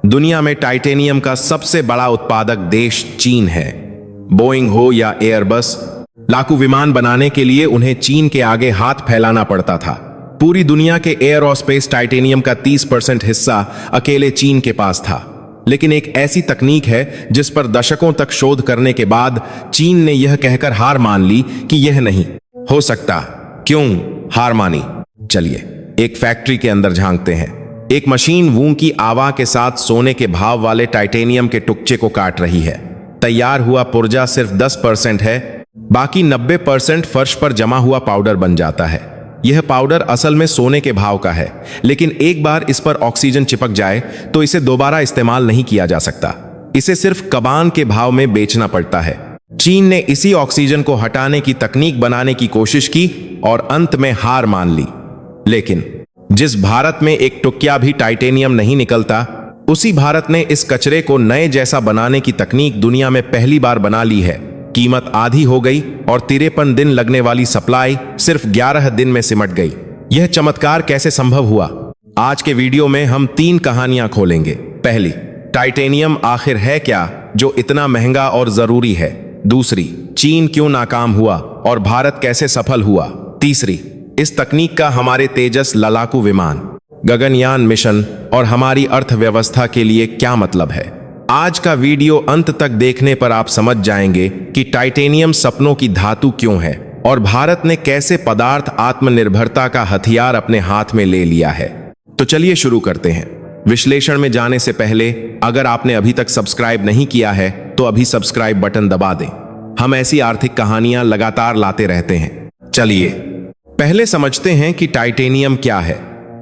दुनिया में टाइटेनियम का सबसे बड़ा उत्पादक देश चीन है। बोइंग हो या एयरबस, लड़ाकू विमान बनाने के लिए उन्हें चीन के आगे हाथ फैलाना पड़ता था। पूरी दुनिया के एयरोस्पेस टाइटेनियम का 30% हिस्सा अकेले चीन के पास था। लेकिन एक ऐसी तकनीक है जिस पर दशकों तक शोध करने के बाद चीन ने यह कहकर हार मान ली कि यह नहीं हो सकता। क्यों हार मानी? चलिए एक फैक्ट्री के अंदर झांकते हैं। एक मशीन वूं की आवा के साथ सोने के भाव वाले टाइटेनियम के टुकड़े को काट रही है। तैयार हुआ पुर्जा सिर्फ 10% है, बाकी 90% फर्श पर जमा हुआ पाउडर बन जाता है। यह पाउडर असल में सोने के भाव का है, लेकिन एक बार इस पर ऑक्सीजन चिपक जाए तो इसे दोबारा इस्तेमाल नहीं किया जा सकता। इसे सिर्फ कबान के भाव में बेचना पड़ता है। चीन ने इसी ऑक्सीजन को हटाने की तकनीक बनाने की कोशिश की और अंत में हार मान ली। लेकिन जिस भारत में एक टुकड़ा भी टाइटेनियम नहीं निकलता, उसी भारत ने इस कचरे को नए जैसा बनाने की तकनीक दुनिया में पहली बार बना ली है। कीमत आधी हो गई और 53 दिन लगने वाली सप्लाई सिर्फ 11 दिन में सिमट गई। यह चमत्कार कैसे संभव हुआ? आज के वीडियो में हम 3 कहानियां खोलेंगे। पहली, टाइटेनियम आखिर है क्या जो इतना महंगा और जरूरी है। दूसरी, चीन क्यों नाकाम हुआ और भारत कैसे सफल हुआ। तीसरी, इस तकनीक का हमारे तेजस लड़ाकू विमान, गगनयान मिशन और हमारी अर्थव्यवस्था के लिए क्या मतलब है। आज का वीडियो अंत तक देखने पर आप समझ जाएंगे कि टाइटेनियम सपनों की धातु क्यों है और भारत ने कैसे पदार्थ आत्मनिर्भरता का हथियार अपने हाथ में ले लिया है। तो चलिए शुरू करते हैं। विश्लेषण में जाने से पहले अगर आपने अभी तक सब्सक्राइब नहीं किया है तो अभी सब्सक्राइब बटन दबा दें। हम ऐसी आर्थिक कहानियां लगातार लाते रहते हैं। चलिए पहले समझते हैं कि टाइटेनियम क्या है।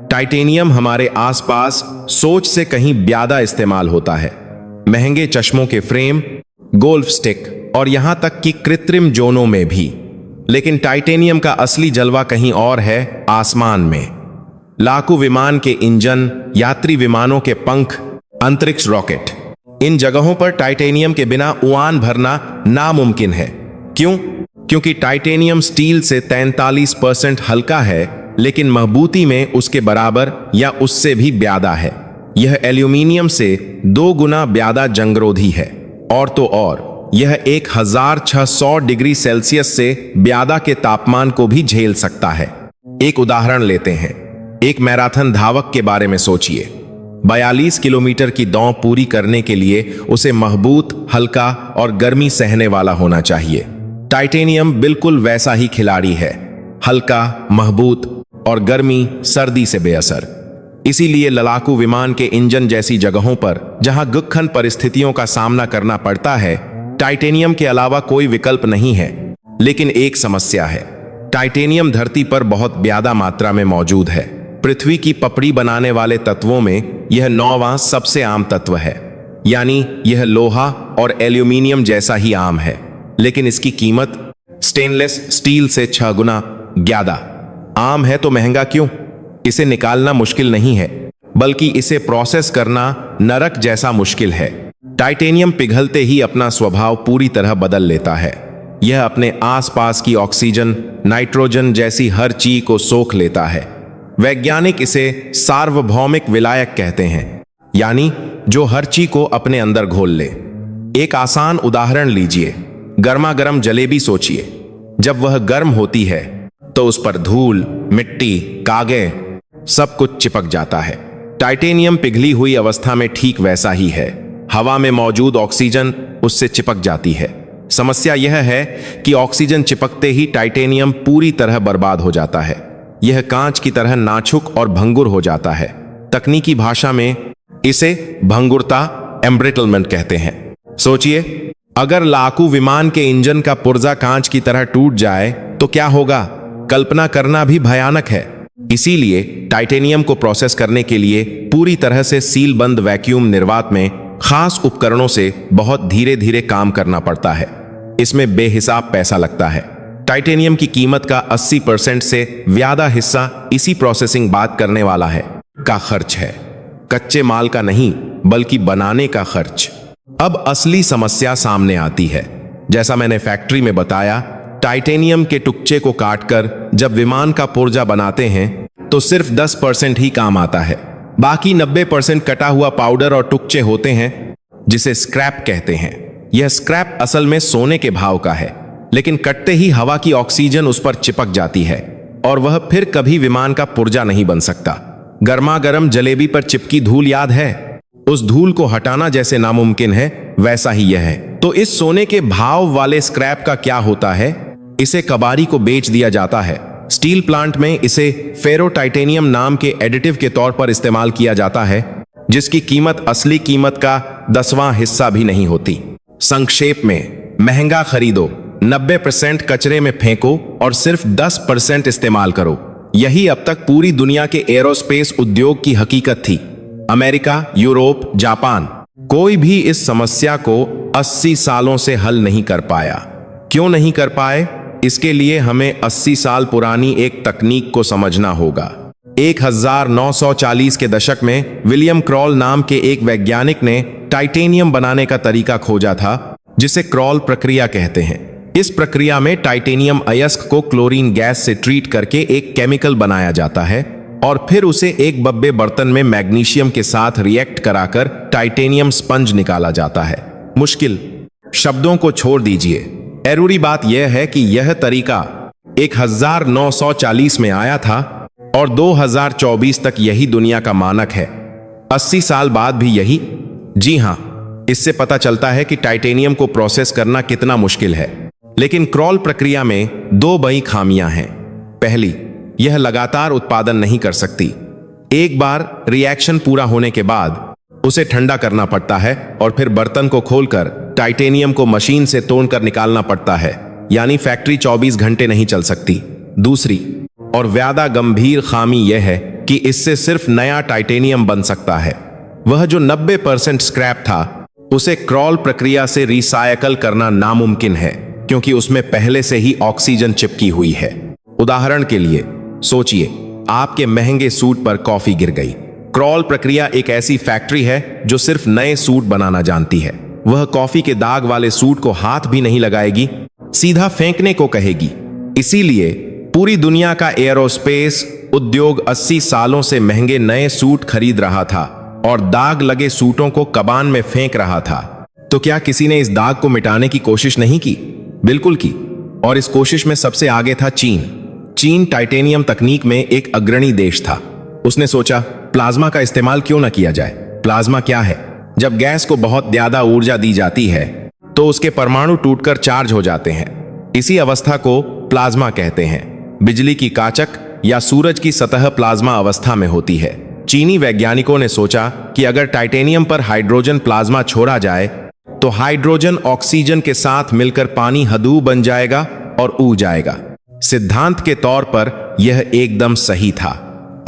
टाइटेनियम हमारे आसपास सोच से कहीं ज्यादा इस्तेमाल होता है। महंगे चश्मों के फ्रेम, गोल्फ स्टिक और यहां तक कि कृत्रिम जोनों में भी। लेकिन टाइटेनियम का असली जलवा कहीं और है, आसमान में। लड़ाकू विमान के इंजन, यात्री विमानों के पंख, अंतरिक्ष रॉकेट, इन जगहों पर टाइटेनियम के बिना उड़ान भरना नामुमकिन है। क्यों? क्योंकि टाइटेनियम स्टील से 43% हल्का है, लेकिन मजबूती में उसके बराबर या उससे भी ज्यादा है। यह एल्यूमिनियम से 2 गुना ज्यादा जंगरोधी है। और तो और यह 1600 डिग्री सेल्सियस से ज्यादा के तापमान को भी झेल सकता है। एक उदाहरण लेते हैं। एक मैराथन धावक के बारे में सोचिए। 42 किलोमीटर की दौड़ पूरी करने के लिए उसे मजबूत, हल्का और गर्मी सहने वाला होना चाहिए। टाइटेनियम बिल्कुल वैसा ही खिलाड़ी है, हल्का, मजबूत और गर्मी सर्दी से बेअसर। इसीलिए लड़ाकू विमान के इंजन जैसी जगहों पर जहां गुख्खन परिस्थितियों का सामना करना पड़ता है, टाइटेनियम के अलावा कोई विकल्प नहीं है। लेकिन एक समस्या है, टाइटेनियम धरती पर बहुत ज्यादा मात्रा में मौजूद है। पृथ्वी की पपड़ी बनाने वाले तत्वों में यह 9वां सबसे आम तत्व है, यानी यह लोहा और एल्यूमिनियम जैसा ही आम है। लेकिन इसकी कीमत स्टेनलेस स्टील से 6 गुना ज्यादा। आम है तो महंगा क्यों? इसे निकालना मुश्किल नहीं है, बल्कि इसे प्रोसेस करना नरक जैसा मुश्किल है। टाइटेनियम पिघलते ही अपना स्वभाव पूरी तरह बदल लेता है। यह अपने आसपास की ऑक्सीजन, नाइट्रोजन जैसी हर चीज को सोख लेता है। वैज्ञानिक इसे सार्वभौमिक विलायक कहते हैं, यानी जो हर चीज को अपने अंदर घोल ले। एक आसान उदाहरण लीजिए। गर्मा गर्म जलेबी सोचिए। जब वह गर्म होती है तो उस पर धूल, मिट्टी, कागज सब कुछ चिपक जाता है। टाइटेनियम पिघली हुई अवस्था में ठीक वैसा ही है। हवा में मौजूद ऑक्सीजन उससे चिपक जाती है। समस्या यह है कि ऑक्सीजन चिपकते ही टाइटेनियम पूरी तरह बर्बाद हो जाता है। यह कांच की तरह नाजुक और भंगुर हो जाता है। तकनीकी भाषा में इसे भंगुरता, एम्ब्रिटलमेंट कहते हैं। सोचिए, अगर लड़ाकू विमान के इंजन का पुर्जा कांच की तरह टूट जाए तो क्या होगा? कल्पना करना भी भयानक है। इसीलिए टाइटेनियम को प्रोसेस करने के लिए पूरी तरह से सील बंद वैक्यूम निर्वात में खास उपकरणों से बहुत धीरे धीरे काम करना पड़ता है। इसमें बेहिसाब पैसा लगता है। टाइटेनियम की कीमत का 80% से ज्यादा हिस्सा इसी प्रोसेसिंग बात करने वाला है का खर्च है। कच्चे माल का नहीं, बल्कि बनाने का खर्च। अब असली समस्या सामने आती है। जैसा मैंने फैक्ट्री में बताया, टाइटेनियम के टुकड़े को काटकर जब विमान का पुर्जा बनाते हैं तो सिर्फ 10% ही काम आता है। बाकी 90% कटा हुआ पाउडर और टुकड़े होते हैं, जिसे स्क्रैप कहते हैं। यह स्क्रैप असल में सोने के भाव का है, लेकिन कटते ही हवा की ऑक्सीजन उस पर चिपक जाती है और वह फिर कभी विमान का पुर्जा नहीं बन सकता। गर्मा गर्म जलेबी पर चिपकी धूल याद है? उस धूल को हटाना जैसे नामुमकिन है, वैसा ही यह है। तो इस सोने के भाव वाले स्क्रैप का क्या होता है? इसे कबाड़ी को बेच दिया जाता है। स्टील प्लांट में इसे फेरो टाइटेनियम नाम के एडिटिव के तौर पर इस्तेमाल किया जाता है, जिसकी कीमत असली कीमत का 10वां हिस्सा भी नहीं होती। संक्षेप में, महंगा खरीदो, 90% कचरे में फेंको और सिर्फ 10% इस्तेमाल करो। यही अब तक पूरी दुनिया के एरोस्पेस उद्योग की हकीकत थी। अमेरिका, यूरोप, जापान, कोई भी इस समस्या को 80 सालों से हल नहीं कर पाया। क्यों नहीं कर पाए? इसके लिए हमें 80 साल पुरानी एक तकनीक को समझना होगा। 1940 के दशक में विलियम क्रॉल नाम के एक वैज्ञानिक ने टाइटेनियम बनाने का तरीका खोजा था, जिसे क्रॉल प्रक्रिया कहते हैं। इस प्रक्रिया में टाइटेनियम अयस्क को क्लोरीन गैस से ट्रीट करके एक केमिकल बनाया जाता है और फिर उसे एक बब्बे बर्तन में मैग्नीशियम के साथ रिएक्ट कराकर टाइटेनियम स्पंज निकाला जाता है। मुश्किल शब्दों को छोड़ दीजिए। जरूरी बात यह है कि यह तरीका 1940 में आया था और 2024 तक यही दुनिया का मानक है। 80 साल बाद भी यही। जी हां, इससे पता चलता है कि टाइटेनियम को प्रोसेस करना कितना मुश्किल है। लेकिन क्रॉल प्रक्रिया में 2 बड़ी खामियां हैं। पहली, यह लगातार उत्पादन नहीं कर सकती। एक बार रिएक्शन पूरा होने के बाद उसे ठंडा करना पड़ता है और फिर बर्तन को खोलकर टाइटेनियम को मशीन से तोड़कर निकालना पड़ता है, यानी फैक्ट्री 24 घंटे नहीं चल सकती। दूसरी और ज्यादा गंभीर खामी यह है कि इससे सिर्फ नया टाइटेनियम बन सकता है। वह जो 90% स्क्रैप था, उसे क्रॉल प्रक्रिया से रिसाइकल करना नामुमकिन है, क्योंकि उसमें पहले से ही ऑक्सीजन चिपकी हुई है। उदाहरण के लिए सोचिए, आपके महंगे सूट पर कॉफी गिर गई। क्रॉल प्रक्रिया एक ऐसी फैक्ट्री है जो सिर्फ नए सूट बनाना जानती है। वह कॉफी के दाग वाले सूट को हाथ भी नहीं लगाएगी, सीधा फेंकने को कहेगी। इसीलिए पूरी दुनिया का एरोस्पेस उद्योग 80 सालों से महंगे नए सूट खरीद रहा था और दाग लगे सूटों को कबान में फेंक रहा था। तो क्या किसी ने इस दाग को मिटाने की कोशिश नहीं की? बिल्कुल की। और इस कोशिश में सबसे आगे था चीन। चीन टाइटेनियम तकनीक में एक अग्रणी देश था। उसने सोचा, प्लाज्मा का इस्तेमाल क्यों न किया जाए। प्लाज्मा क्या है? जब गैस को बहुत ज्यादा ऊर्जा दी जाती है तो उसके परमाणु टूटकर चार्ज हो जाते हैं। इसी अवस्था को प्लाज्मा कहते हैं। बिजली की काचक या सूरज की सतह प्लाज्मा अवस्था में होती है। चीनी वैज्ञानिकों ने सोचा कि अगर टाइटेनियम पर हाइड्रोजन प्लाज्मा छोड़ा जाए तो हाइड्रोजन ऑक्सीजन के साथ मिलकर पानी हदू बन जाएगा और ऊ जाएगा। सिद्धांत के तौर पर यह एकदम सही था।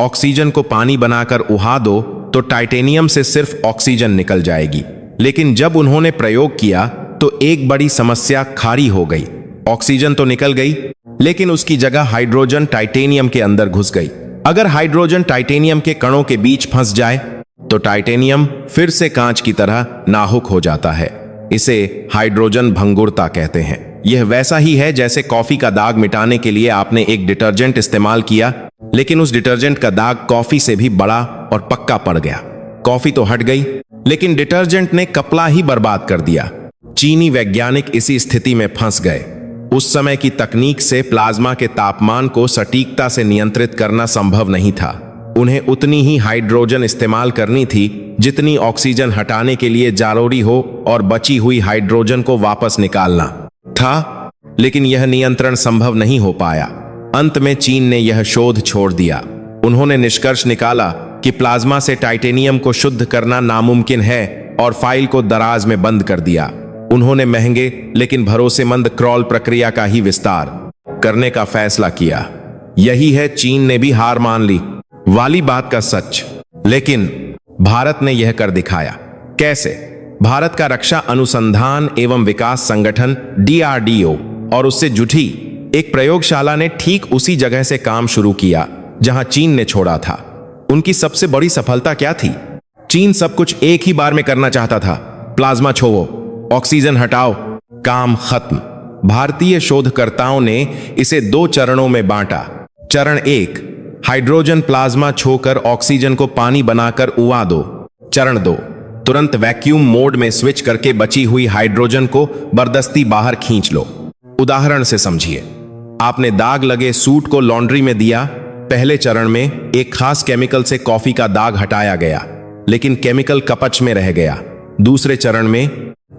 ऑक्सीजन को पानी बनाकर उहा दो तो टाइटेनियम से सिर्फ ऑक्सीजन निकल जाएगी। लेकिन जब उन्होंने प्रयोग किया तो एक बड़ी समस्या खारी हो गई। ऑक्सीजन तो निकल गई, लेकिन उसकी जगह हाइड्रोजन टाइटेनियम के अंदर घुस गई। अगर हाइड्रोजन टाइटेनियम के कणों के बीच फंस जाए तो टाइटेनियम फिर से कांच की तरह नाजुक हो जाता है। इसे हाइड्रोजन भंगुरता कहते हैं। यह वैसा ही है जैसे कॉफी का दाग मिटाने के लिए आपने एक डिटर्जेंट इस्तेमाल किया, लेकिन उस डिटर्जेंट का दाग कॉफी से भी बड़ा और पक्का पड़ गया। कॉफी तो हट गई, लेकिन डिटर्जेंट ने कपड़ा ही बर्बाद कर दिया। चीनी वैज्ञानिक इसी स्थिति में फंस गए। उस समय की तकनीक से प्लाज्मा के तापमान को सटीकता से नियंत्रित करना संभव नहीं था। उन्हें उतनी ही हाइड्रोजन इस्तेमाल करनी थी जितनी ऑक्सीजन हटाने के लिए जरूरी हो और बची हुई हाइड्रोजन को वापस निकालना था, लेकिन यह नियंत्रण संभव नहीं हो पाया। अंत में चीन ने यह शोध छोड़ दिया। उन्होंने निष्कर्ष निकाला कि प्लाज्मा से टाइटेनियम को शुद्ध करना नामुमकिन है और फाइल को दराज में बंद कर दिया। उन्होंने महंगे लेकिन भरोसेमंद क्रॉल प्रक्रिया का ही विस्तार करने का फैसला किया। यही है, चीन ने भी हार मान ली वाली बात का सच। लेकिन भारत ने यह कर दिखाया। कैसे? भारत का रक्षा अनुसंधान एवं विकास संगठन DRDO और उससे जुटी एक प्रयोगशाला ने ठीक उसी जगह से काम शुरू किया जहां चीन ने छोड़ा था। उनकी सबसे बड़ी सफलता क्या थी? चीन सब कुछ एक ही बार में करना चाहता था। प्लाज्मा छोड़ो, ऑक्सीजन हटाओ, काम खत्म। भारतीय शोधकर्ताओं ने इसे 2 चरणों में बांटा। चरण 1, हाइड्रोजन प्लाज्मा छोकर ऑक्सीजन को पानी बनाकर उड़ा दो। चरण 2, तुरंत वैक्यूम मोड में स्विच करके बची हुई हाइड्रोजन को बर्दस्ती बाहर खींच लो। उदाहरण से समझिए, आपने दाग लगे सूट को लॉन्ड्री में दिया। पहले चरण में एक खास केमिकल से कॉफी का दाग हटाया गया, लेकिन केमिकल कपच में रह गया। दूसरे चरण में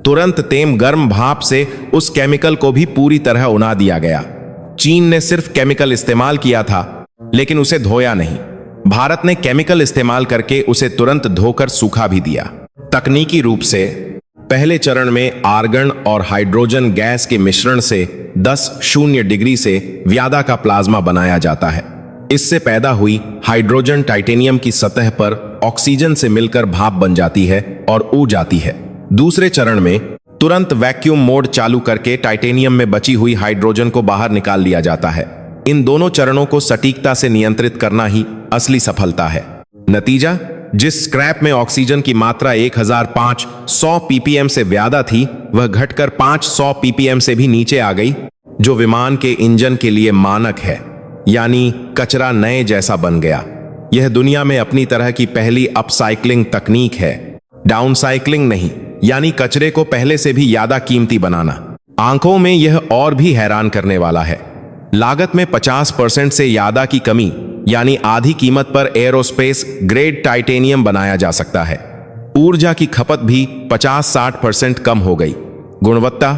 तुरंत तेम गर्म भाप से उस केमिकल को भी पूरी तरह उड़ा दिया गया। चीन ने सिर्फ केमिकल इस्तेमाल किया था, लेकिन उसे धोया नहीं। भारत ने केमिकल इस्तेमाल करके उसे तुरंत धोकर सूखा भी दिया। तकनीकी रूप से पहले चरण में आर्गन और हाइड्रोजन गैस के मिश्रण से 10 डिग्री से ज्यादा का प्लाज्मा बनाया जाता है। इससे पैदा हुई हाइड्रोजन टाइटेनियम की सतह पर ऑक्सीजन से मिलकर भाप बन जाती है और उड़ जाती है। दूसरे चरण में तुरंत वैक्यूम मोड चालू करके टाइटेनियम में बची हुई हाइड्रोजन को बाहर निकाल लिया जाता है। इन दोनों चरणों को सटीकता से नियंत्रित करना ही असली सफलता है। नतीजा, जिस स्क्रैप में ऑक्सीजन की मात्रा 1500 ppm से ज्यादा थी, वह घटकर 500 ppm से भी नीचे आ गई, जो विमान के इंजन के लिए मानक है, यानी कचरा नए जैसा बन गया। यह दुनिया में अपनी तरह की पहली अपसाइक्लिंग तकनीक है, डाउनसाइक्लिंग नहीं, यानी कचरे को पहले से भी ज्यादा कीमती बनाना। आंखों में यह और भी हैरान करने वाला है। लागत में 50% से ज्यादा की कमी, यानी आधी कीमत पर एरोस्पेस ग्रेड टाइटेनियम बनाया जा सकता है। ऊर्जा की खपत भी 50-60% कम हो गई। गुणवत्ता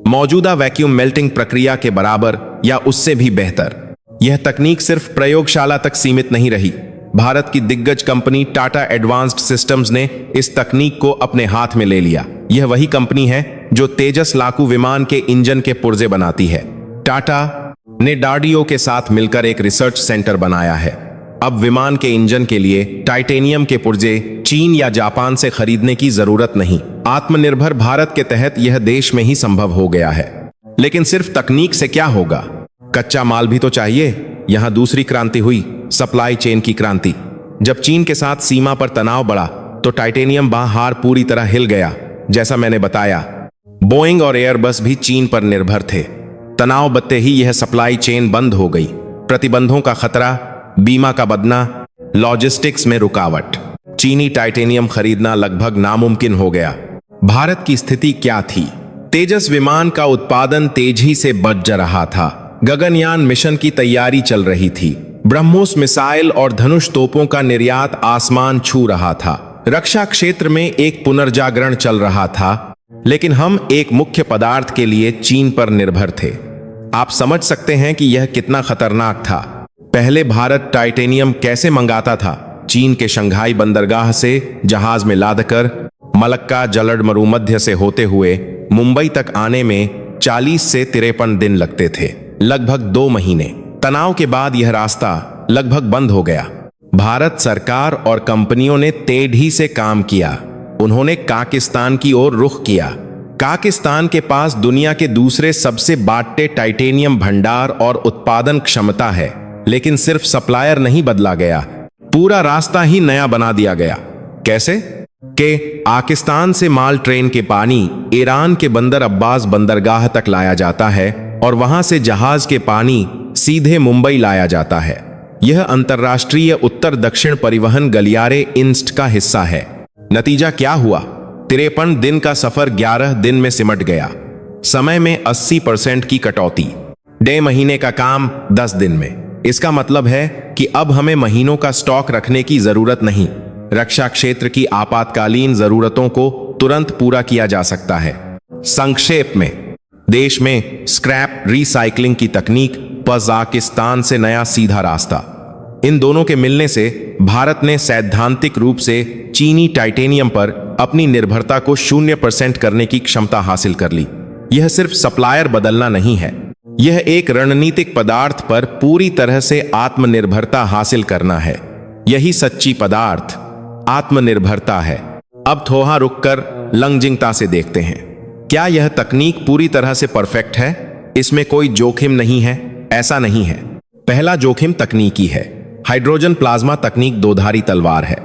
मौजूदा वैक्यूम मेल्टिंग प्रक्रिया के बराबर या उससे भी बेहतर। यह तकनीक सिर्फ प्रयोगशाला तक सीमित नहीं रही। भारत की दिग्गज कंपनी टाटा एडवांस्ड सिस्टम्स ने इस तकनीक को अपने हाथ में ले लिया। यह वही कंपनी है जो तेजस लड़ाकू विमान के इंजन के पुर्जे बनाती है। टाटा ने डीआरडीओ के साथ मिलकर एक रिसर्च सेंटर बनाया है। अब विमान के इंजन के लिए टाइटेनियम के पुर्जे चीन या जापान से खरीदने की जरूरत नहीं। आत्मनिर्भर भारत के तहत यह देश में ही संभव हो गया है। लेकिन सिर्फ तकनीक से क्या होगा, कच्चा माल भी तो चाहिए। यहां दूसरी क्रांति हुई, सप्लाई चेन की क्रांति। जब चीन के साथ सीमा पर तनाव बढ़ा तो टाइटेनियम बाहर पूरी तरह हिल गया। जैसा मैंने बताया, बोइंग और एयरबस भी चीन पर निर्भर थे। तनाव बढ़ते ही यह सप्लाई चेन बंद हो गई। प्रतिबंधों का खतरा, बीमा का बदना, लॉजिस्टिक्स में रुकावट। चीनी टाइटेनियम खरीदना लगभग नामुमकिन हो गया। भारत की स्थिति क्या थी? तेजस विमान का उत्पादन तेजी से बढ़ जा रहा था। गगनयान मिशन की तैयारी चल रही थी। ब्रह्मोस मिसाइल और धनुष तोपों का निर्यात आसमान छू रहा था। रक्षा क्षेत्र में एक पुनर्जागरण चल रहा था, लेकिन हम एक मुख्य पदार्थ के लिए चीन पर निर्भर थे। आप समझ सकते हैं कि यह कितना खतरनाक था। पहले भारत टाइटेनियम कैसे मंगाता था? चीन के शंघाई बंदरगाह से जहाज में लादकर मलक्का जलड मरुमध्य से होते हुए मुंबई तक आने में 40 से 53 दिन लगते थे, लगभग 2 महीने। तनाव के बाद यह रास्ता लगभग बंद हो गया। भारत सरकार और कंपनियों ने तेजी से काम किया। उन्होंने पाकिस्तान की ओर रुख किया। पाकिस्तान के पास दुनिया के दूसरे सबसे बड़े टाइटेनियम भंडार और उत्पादन क्षमता है, लेकिन सिर्फ सप्लायर नहीं बदला गया, पूरा रास्ता ही नया बना दिया गया। कैसे? कि पाकिस्तान से माल ट्रेन के पानी ईरान के बंदर अब्बास बंदरगाह तक लाया जाता है और वहां से जहाज के पानी सीधे मुंबई लाया जाता है। यह अंतर्राष्ट्रीय उत्तर दक्षिण परिवहन गलियारे इंस्ट का हिस्सा है। नतीजा क्या हुआ? 53 दिन का सफर 11 दिन में सिमट गया। समय में 80% की कटौती। 1.5 महीने का काम 10 दिन में। इसका मतलब है कि अब हमें महीनों का स्टॉक रखने की जरूरत नहीं। रक्षा क्षेत्र की आपातकालीन जरूरतों को तुरंत पूरा किया जा सकता है। संक्षेप में, देश में स्क्रैप रिसाइकलिंग की तकनीक, पाकिस्तान से नया सीधा रास्ता। इन दोनों के मिलने से भारत ने सैद्धांतिक रूप से चीनी टाइटेनियम पर अपनी निर्भरता को 0% करने की क्षमता हासिल कर ली। यह सिर्फ सप्लायर बदलना नहीं है, यह एक रणनीतिक पदार्थ पर पूरी तरह से आत्मनिर्भरता हासिल करना है। यही सच्ची पदार्थ आत्मनिर्भरता है। अब थोड़ा रुककर लंगजिंगता से देखते हैं। क्या यह तकनीक पूरी तरह से परफेक्ट है? इसमें कोई जोखिम नहीं है? ऐसा नहीं है। पहला जोखिम तकनीकी है। हाइड्रोजन प्लाज्मा तकनीक दोधारी तलवार है।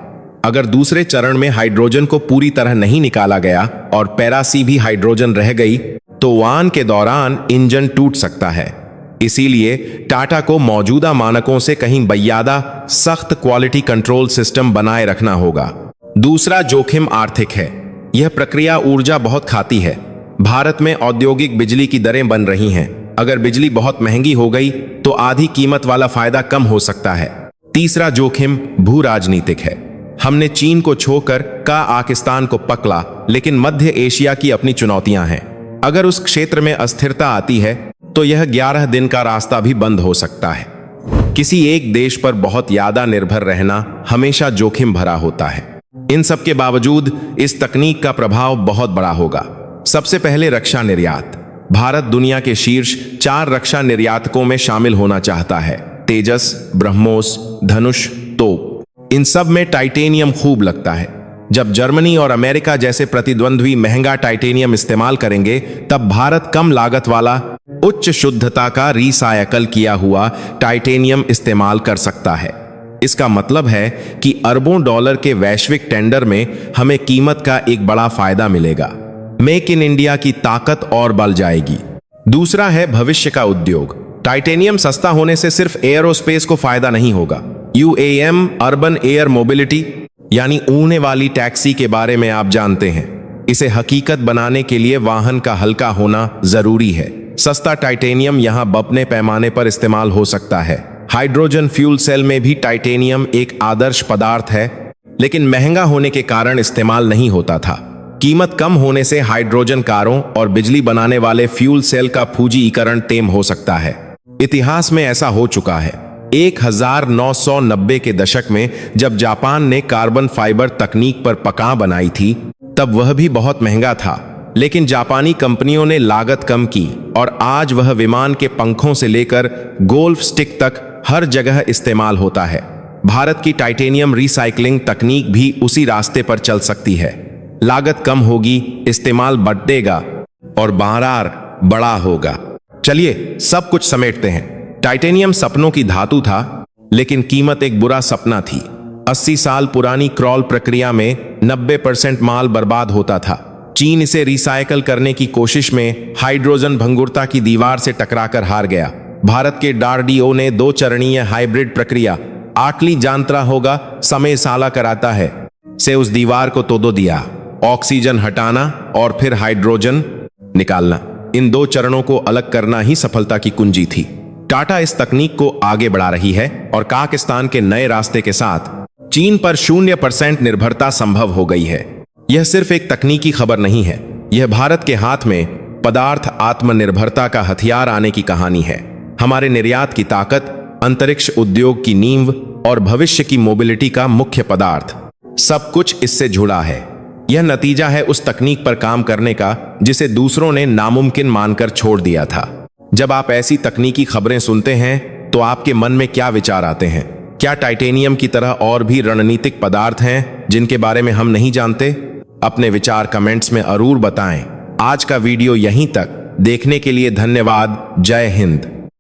अगर दूसरे चरण में हाइड्रोजन को पूरी तरह नहीं निकाला गया और पैरासी भी हाइड्रोजन रह गई, तो वान के दौरान इंजन टूट सकता है। इसीलिए टाटा को मौजूदा मानकों से कहीं बयादा सख्त क्वालिटी कंट्रोल सिस्टम बनाए रखना होगा। दूसरा जोखिम आर्थिक है। यह प्रक्रिया ऊर्जा बहुत खाती है। भारत में औद्योगिक बिजली की दरें बन रही हैं। अगर बिजली बहुत महंगी हो गई तो आधी कीमत वाला फायदा कम हो सकता है। तीसरा जोखिम भू राजनीतिक है। हमने चीन को छोड़कर पाकिस्तान को पकड़ा, लेकिन मध्य एशिया की अपनी चुनौतियां हैं। अगर उस क्षेत्र में अस्थिरता आती है तो यह 11 दिन का रास्ता भी बंद हो सकता है। किसी एक देश पर बहुत ज्यादा निर्भर रहना हमेशा जोखिम भरा होता है। इन सब के बावजूद इस तकनीक का प्रभाव बहुत बड़ा होगा। सबसे पहले रक्षा निर्यात। भारत दुनिया के शीर्ष 4 रक्षा निर्यातकों में शामिल होना चाहता है। तेजस, ब्रह्मोस, धनुष, तोप, इन सब में टाइटेनियम खूब लगता है। जब जर्मनी और अमेरिका जैसे प्रतिद्वंद्वी महंगा टाइटेनियम इस्तेमाल करेंगे, तब भारत कम लागत वाला उच्च शुद्धता का रिसाइकल किया हुआ टाइटेनियम इस्तेमाल कर सकता है। इसका मतलब है कि अरबों डॉलर के वैश्विक टेंडर में हमें कीमत का एक बड़ा फायदा मिलेगा। मेक इन इंडिया की ताकत और बढ़ जाएगी। दूसरा है भविष्य का उद्योग। टाइटेनियम सस्ता होने से सिर्फ एयरोस्पेस को फायदा नहीं होगा। UAM, अर्बन एयर मोबिलिटी, यानी उड़ने वाली टैक्सी के बारे में आप जानते हैं। इसे हकीकत बनाने के लिए वाहन का हल्का होना जरूरी है। सस्ता टाइटेनियम यहां बपने पैमाने पर इस्तेमाल हो सकता है। हाइड्रोजन फ्यूल सेल में भी टाइटेनियम एक आदर्श पदार्थ है, लेकिन महंगा होने के कारण इस्तेमाल नहीं होता था। कीमत कम होने से हाइड्रोजन कारों और बिजली बनाने वाले फ्यूल सेल का फूजीकरण तेज हो सकता है। इतिहास में ऐसा हो चुका है। 1990 के दशक में जब जापान ने कार्बन फाइबर तकनीक पर पकड़ बनाई थी, तब वह भी बहुत महंगा था, लेकिन जापानी कंपनियों ने लागत कम की और आज वह विमान के पंखों से लेकर गोल्फ स्टिक तक हर जगह इस्तेमाल होता है। भारत की टाइटेनियम रिसाइकलिंग तकनीक भी उसी रास्ते पर चल सकती है। लागत कम होगी, इस्तेमाल बढ़ेगा और बाजार बड़ा होगा। चलिए सब कुछ समेटते हैं। टाइटेनियम सपनों की धातु था, लेकिन कीमत एक बुरा सपना थी। 80 साल पुरानी क्रॉल प्रक्रिया में 90% माल बर्बाद होता था। चीन इसे रिसाइकल करने की कोशिश में हाइड्रोजन भंगुरता की दीवार से टकराकर हार गया। भारत के DRDO ने 2 चरणीय हाइब्रिड प्रक्रिया, आटली जानता होगा, समय साला कराता है, से उस दीवार को तोड़ दिया। ऑक्सीजन हटाना और फिर हाइड्रोजन निकालना, इन 2 चरणों को अलग करना ही सफलता की कुंजी थी। टाटा इस तकनीक को आगे बढ़ा रही है और पाकिस्तान के नए रास्ते के साथ चीन पर 0% निर्भरता संभव हो गई है। यह सिर्फ एक तकनीकी खबर नहीं है, यह भारत के हाथ में पदार्थ आत्मनिर्भरता का हथियार आने की कहानी है। हमारे निर्यात की ताकत, अंतरिक्ष उद्योग की नींव और भविष्य की मोबिलिटी का मुख्य पदार्थ, सब कुछ इससे जुड़ा है। यह नतीजा है उस तकनीक पर काम करने का जिसे दूसरों ने नामुमकिन मानकर छोड़ दिया था। जब आप ऐसी तकनीकी खबरें सुनते हैं तो आपके मन में क्या विचार आते हैं? क्या टाइटेनियम की तरह और भी रणनीतिक पदार्थ हैं जिनके बारे में हम नहीं जानते? अपने विचार कमेंट्स में जरूर बताएं। आज का वीडियो यहीं तक। देखने के लिए धन्यवाद। जय हिंद।